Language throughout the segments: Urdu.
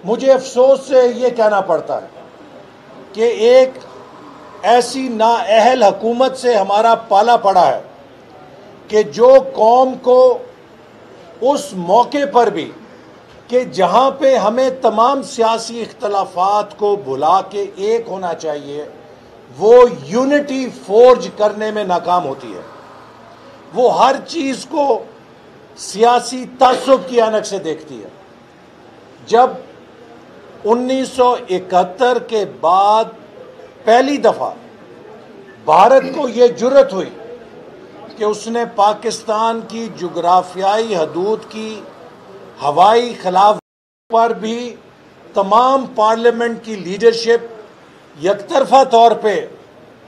مجھے افسوس سے یہ کہنا پڑتا ہے کہ ایک ایسی نااہل حکومت سے ہمارا پالا پڑا ہے کہ جو قوم کو اس موقع پر بھی کہ جہاں پہ ہمیں تمام سیاسی اختلافات کو بھلا کے ایک ہونا چاہیے، وہ یونٹی فورج کرنے میں ناکام ہوتی ہے۔ وہ ہر چیز کو سیاسی تعصب کی عینک سے دیکھتی ہے۔ جب 1971 کے بعد پہلی دفعہ بھارت کو یہ جرأت ہوئی کہ اس نے پاکستان کی جغرافیائی حدود کی ہوائی خلاف پر بھی تمام پارلیمنٹ کی لیڈرشپ یک طرفہ طور پہ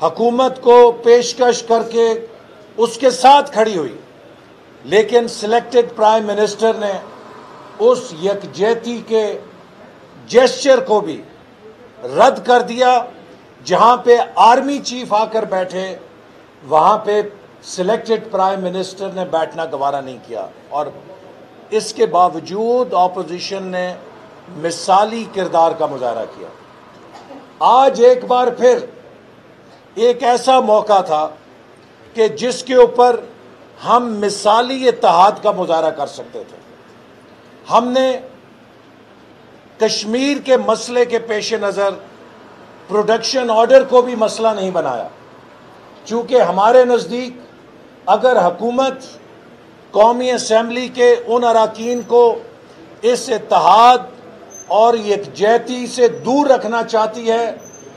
حکومت کو پیشکش کر کے اس کے ساتھ کھڑی ہوئی، لیکن سلیکٹڈ پرائم منسٹر نے اس یکجہتی کے جیسچر کو بھی رد کر دیا۔ جہاں پہ آرمی چیف آ کر بیٹھے وہاں پہ سلیکٹڈ پرائم منسٹر نے بیٹھنا گوارا نہیں کیا، اور اس کے باوجود اپوزیشن نے مثالی کردار کا مظاہرہ کیا۔ آج ایک بار پھر ایک ایسا موقع تھا کہ جس کے اوپر ہم مثالی اتحاد کا مظاہرہ کر سکتے تھے۔ ہم نے کشمیر کے مسئلے کے پیش نظر پروڈکشن آرڈر کو بھی مسئلہ نہیں بنایا، چونکہ ہمارے نزدیک اگر حکومت قومی اسمبلی کے ان اراکین کو اس اتحاد اور یکجہتی سے دور رکھنا چاہتی ہے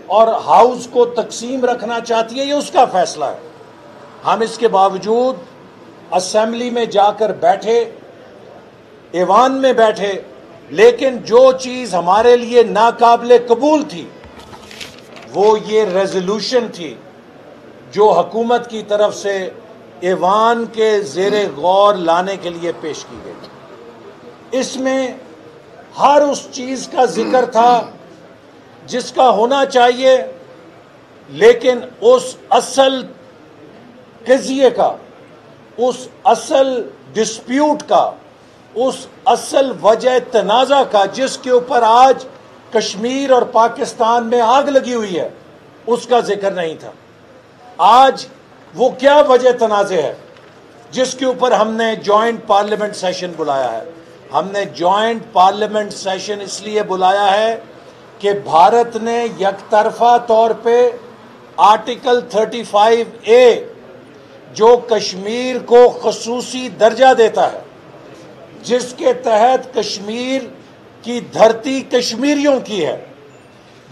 اور ہاؤس کو تقسیم رکھنا چاہتی ہے، یہ اس کا فیصلہ ہے۔ ہم اس کے باوجود اسمبلی میں جا کر بیٹھے، ایوان میں بیٹھے، لیکن جو چیز ہمارے لیے ناقابل قبول تھی وہ یہ ریزولوشن تھی جو حکومت کی طرف سے ایوان کے زیر غور لانے کے لیے پیش کی گئی۔ اس میں ہر اس چیز کا ذکر تھا جس کا ہونا چاہیے، لیکن اس اصل قضیے کا، اس اصل ڈسپیوٹ کا، اس اصل وجہ تنازع کا جس کے اوپر آج کشمیر اور پاکستان میں آگ لگی ہوئی ہے، اس کا ذکر نہیں تھا۔ آج وہ کیا وجہ تنازع ہے جس کے اوپر ہم نے جوائنٹ پارلیمنٹ سیشن بلایا ہے؟ ہم نے جوائنٹ پارلیمنٹ سیشن اس لیے بلایا ہے کہ بھارت نے یک طرفہ طور پہ آرٹیکل 35A جو کشمیر کو خصوصی درجہ دیتا ہے، جس کے تحت کشمیر کی دھرتی کشمیریوں کی ہے،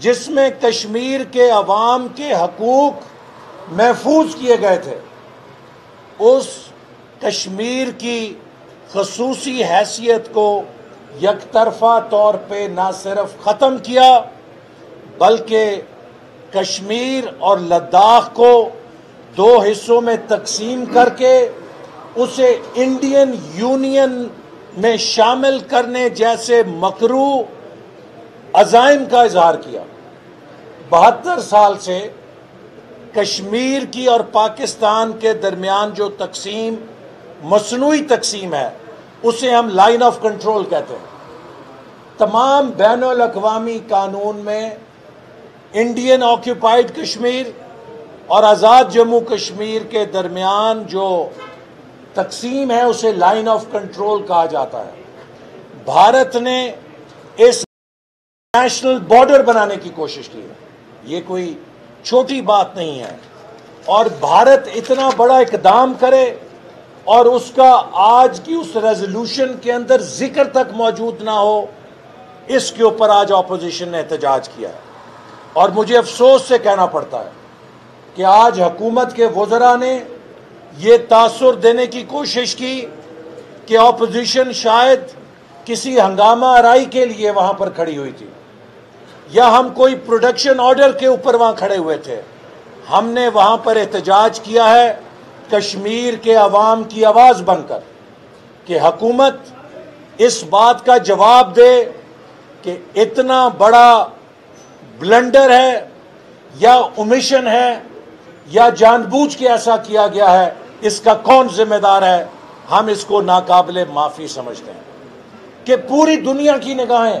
جس میں کشمیر کے عوام کے حقوق محفوظ کیے گئے تھے، اس کشمیر کی خصوصی حیثیت کو یک طرفہ طور پہ نہ صرف ختم کیا بلکہ کشمیر اور لداخ کو دو حصوں میں تقسیم کر کے اسے انڈین یونین میں شامل کرنے جیسے مکروہ عزائم کا اظہار کیا۔ 72 سال سے کشمیر کی اور پاکستان کے درمیان جو تقسیم مصنوعی تقسیم ہے اسے ہم لائن آف کنٹرول کہتے ہیں۔ تمام بین الاقوامی قانون میں انڈین آکیوپائیڈ کشمیر اور آزاد جموں کشمیر کے درمیان جو تقسیم ہے اسے لائن آف کنٹرول کہا جاتا ہے۔ بھارت نے اس نیشنل بارڈر بنانے کی کوشش کی ہے، یہ کوئی چھوٹی بات نہیں ہے، اور بھارت اتنا بڑا اقدام کرے اور اس کا آج کی اس ریزولوشن کے اندر ذکر تک موجود نہ ہو، اس کے اوپر آج اپوزیشن نے احتجاج کیا ہے۔ اور مجھے افسوس سے کہنا پڑتا ہے کہ آج حکومت کے وزراء نے یہ تاثر دینے کی کوشش کی کہ اپوزیشن شاید کسی ہنگامہ آرائی کے لیے وہاں پر کھڑی ہوئی تھی، یا ہم کوئی پروڈکشن آرڈر کے اوپر وہاں کھڑے ہوئے تھے۔ ہم نے وہاں پر احتجاج کیا ہے کشمیر کے عوام کی آواز بن کر کہ حکومت اس بات کا جواب دے کہ اتنا بڑا بلنڈر ہے یا اومیشن ہے یا جان بوجھ کے ایسا کیا گیا ہے، اس کا کون ذمہ دار ہے؟ ہم اس کو ناقابل معافی سمجھتے ہیں کہ پوری دنیا کی نگاہیں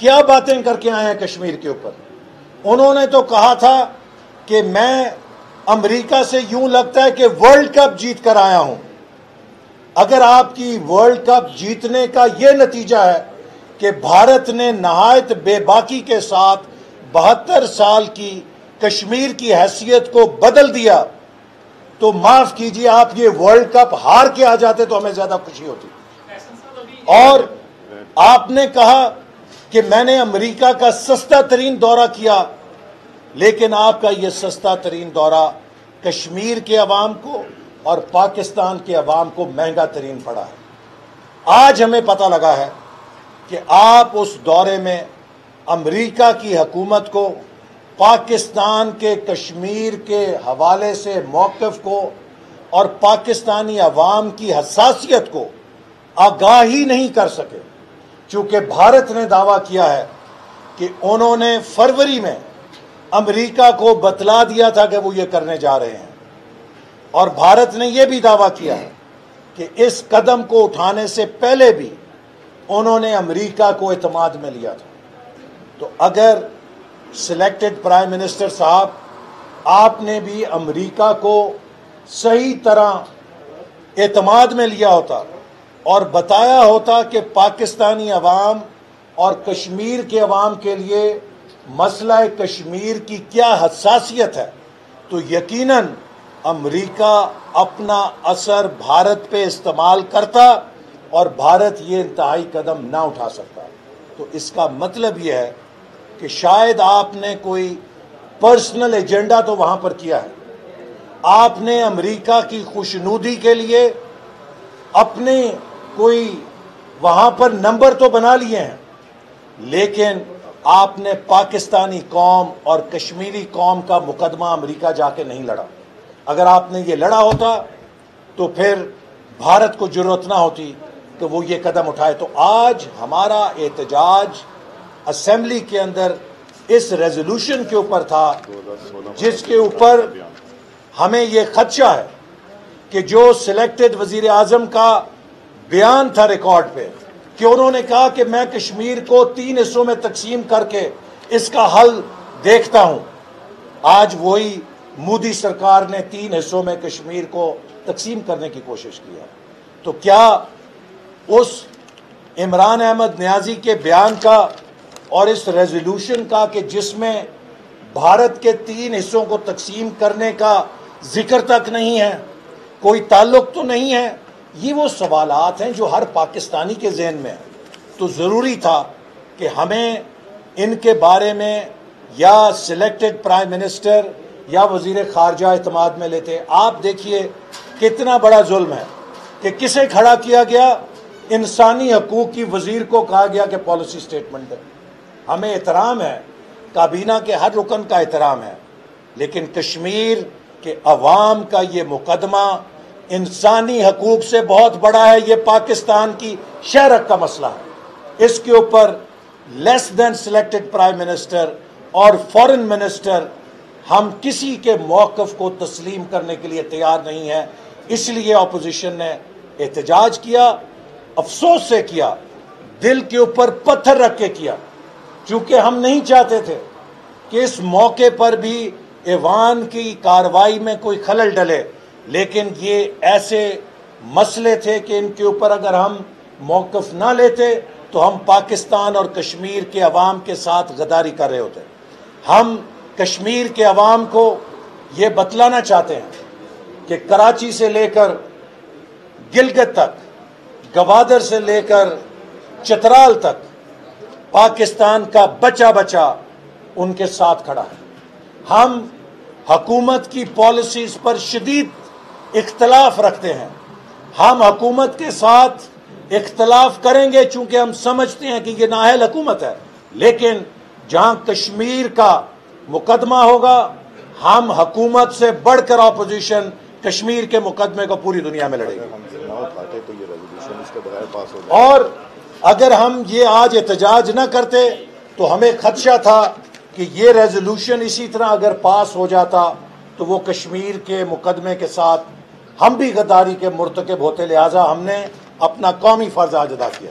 کیا باتیں کر کے آئے ہیں کشمیر کے اوپر. انہوں نے تو کہا تھا کہ میں امریکہ سے یوں لگتا ہے کہ ورلڈ کپ جیت کر آیا ہوں. اگر آپ کی ورلڈ کپ جیتنے کا یہ نتیجہ ہے کہ بھارت نے نہایت بے باکی کے ساتھ 72 سال کی کشمیر کی حیثیت کو بدل دیا، تو معاف کیجیے، آپ یہ ورلڈ کپ ہار کے آ جاتے تو ہمیں زیادہ خوشی ہوتی. اور آپ نے کہا کہ میں نے امریکہ کا سستا ترین دورہ کیا، لیکن آپ کا یہ سستا ترین دورہ کشمیر کے عوام کو اور پاکستان کے عوام کو مہنگا ترین پڑا ہے. آج ہمیں پتہ لگا ہے کہ آپ اس دورے میں امریکہ کی حکومت کو پاکستان کے کشمیر کے حوالے سے موقف کو اور پاکستانی عوام کی حساسیت کو آگاہ ہی نہیں کر سکے، چونکہ بھارت نے دعویٰ کیا ہے کہ انہوں نے فروری میں امریکہ کو بتلا دیا تھا کہ وہ یہ کرنے جا رہے ہیں، اور بھارت نے یہ بھی دعویٰ کیا ہے کہ اس قدم کو اٹھانے سے پہلے بھی انہوں نے امریکہ کو اعتماد میں لیا تھا. تو اگر سلیکٹڈ پرائم منسٹر صاحب آپ نے بھی امریکہ کو صحیح طرح اعتماد میں لیا ہوتا اور بتایا ہوتا کہ پاکستانی عوام اور کشمیر کے عوام کے لیے مسئلہ کشمیر کی کیا حساسیت ہے، تو یقیناً امریکہ اپنا اثر بھارت پہ استعمال کرتا اور بھارت یہ انتہائی قدم نہ اٹھا سکتا. تو اس کا مطلب یہ ہے کہ شاید آپ نے کوئی پرسنل ایجنڈا تو وہاں پر کیا ہے. آپ نے امریکہ کی خوشنودی کے لیے اپنے کوئی وہاں پر نمبر تو بنا لیے ہیں، لیکن آپ نے پاکستانی قوم اور کشمیری قوم کا مقدمہ امریکہ جا کے نہیں لڑا. اگر آپ نے یہ لڑا ہوتا تو پھر بھارت کو جرأت نہ ہوتی کہ وہ یہ قدم اٹھائے. تو آج ہمارا احتجاج اسمبلی کے اندر اس ریزولوشن کے اوپر تھا جس کے اوپر ہمیں یہ خدشہ ہے کہ جو سلیکٹڈ وزیر اعظم کا بیان تھا ریکارڈ پہ کہ انہوں نے کہا کہ میں کشمیر کو 3 حصوں میں تقسیم کر کے اس کا حل دیکھتا ہوں. آج وہی مودی سرکار نے 3 حصوں میں کشمیر کو تقسیم کرنے کی کوشش کی ہے. تو کیا اس عمران احمد نیازی کے بیان کا اور اس ریزولوشن کا کہ جس میں بھارت کے 3 حصوں کو تقسیم کرنے کا ذکر تک نہیں ہے، کوئی تعلق تو نہیں ہے، یہ وہ سوالات ہیں جو ہر پاکستانی کے ذہن میں ہیں. تو ضروری تھا کہ ہمیں ان کے بارے میں یا سلیکٹڈ پرائم منسٹر یا وزیر خارجہ اعتماد میں لیتے. آپ دیکھیے کتنا بڑا ظلم ہے کہ کسے کھڑا کیا گیا، انسانی حقوق کی وزیر کو کہا گیا کہ پالیسی سٹیٹمنٹ دے. ہمیں احترام ہے، کابینہ کے ہر رکن کا احترام ہے، لیکن کشمیر کے عوام کا یہ مقدمہ انسانی حقوق سے بہت بڑا ہے. یہ پاکستان کی شہرت کا مسئلہ ہے. اس کے اوپر لیس دین سلیکٹڈ پرائم منسٹر اور فورن منسٹر ہم کسی کے موقف کو تسلیم کرنے کے لیے تیار نہیں ہیں. اس لیے اپوزیشن نے احتجاج کیا، افسوس سے کیا، دل کے اوپر پتھر رکھ کے کیا، چونکہ ہم نہیں چاہتے تھے کہ اس موقع پر بھی ایوان کی کارروائی میں کوئی خلل ڈلے. لیکن یہ ایسے مسئلے تھے کہ ان کے اوپر اگر ہم موقف نہ لیتے تو ہم پاکستان اور کشمیر کے عوام کے ساتھ غداری کر رہے ہوتے. ہم کشمیر کے عوام کو یہ بتلانا چاہتے ہیں کہ کراچی سے لے کر گلگت تک، گوادر سے لے کر چترال تک پاکستان کا بچہ بچہ ان کے ساتھ کھڑا ہے. ہم حکومت کی پالیسیز پر شدید اختلاف رکھتے ہیں. ہم حکومت کے ساتھ اختلاف کریں گے چونکہ ہم سمجھتے ہیں کہ یہ نااہل حکومت ہے، لیکن جہاں کشمیر کا مقدمہ ہوگا ہم حکومت سے بڑھ کر اپوزیشن کشمیر کے مقدمے کو پوری دنیا میں لڑے گی. اور اگر ہم یہ آج احتجاج نہ کرتے تو ہمیں خدشہ تھا کہ یہ ریزولوشن اسی طرح اگر پاس ہو جاتا تو وہ کشمیر کے مقدمے کے ساتھ ہم بھی غداری کے مرتکب ہوتے. لہٰذا ہم نے اپنا قومی فرض آج ادا کیا.